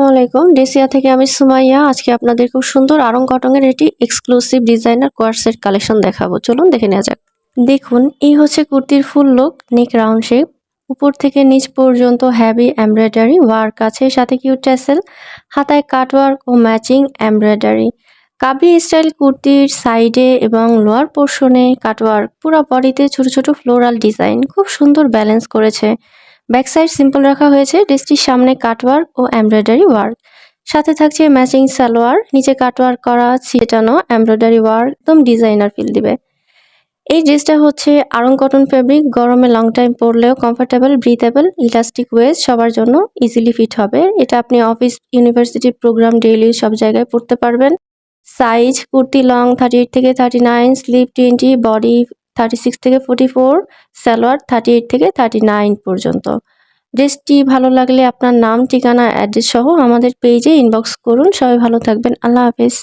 আলাইকুম। ডেসিয়া থেকে আমি সুমাইয়া। আজকে আপনাদের খুব সুন্দর আড়ং কটনের একটি এক্সক্লুসিভ ডিজাইনার কোয়ার্সেট কালেকশন দেখাবো। চলুন দেখে নেওয়া যাক। দেখুন, এই হচ্ছে কুর্তির ফুল লুক, নেক রাউন্ড শেপ। উপর থেকে নিচ পর্যন্ত হেভি এমব্রয়ডারি ওয়ার্ক আছে, সাথে কিউট ট্যাসেল, হাতায় কাটওয়ার্ক ও ম্যাচিং এমব্রয়ডারি। কাবলি স্টাইল কুর্তির সাইডে এবং লোয়ার পোর্শনে কাটওয়ার্ক, পুরো বডিতে ছোট ছোট ফ্লোরাল ডিজাইন খুব সুন্দর ব্যালেন্স করেছে। ব্যাক সাইড সিম্পল রাখা হয়েছে, ড্রেসটির সামনে কাটওয়ার্ক ও এমব্রয়ডারি ওয়ার্ক, সাথে থাকছে ম্যাচিং সালোয়ার, নিচে কাটওয়ার্ক করা ছিটানো এমব্রয়ডারি ওয়ার্ক, একদম ডিজাইনার ফিল দিবে। এই ড্রেসটা হচ্ছে আড়ং কটন ফেব্রিক, গরমে লং টাইম পরলেও কমফোর্টেবল, ব্রিথেবল, ইলাস্টিক ওয়েস্ট, সবার জন্য ইজিলি ফিট হবে। এটা আপনি অফিস, ইউনিভার্সিটি, প্রোগ্রাম, ডেইলি সব জায়গায় পরতে পারবেন। সাইজ কুর্তি লং 38 থেকে 39, স্লিভ 20, বডি 36 থেকে 44, সালোয়ার 38 থেকে 39 পর্যন্ত। ড্রেসটি ভালো লাগলে আপনার নাম, ঠিকানা, অ্যাড্রেস সহ আমাদের পেজে ইনবক্স করুন। সবাই ভালো থাকবেন। আল্লাহ হাফেজ।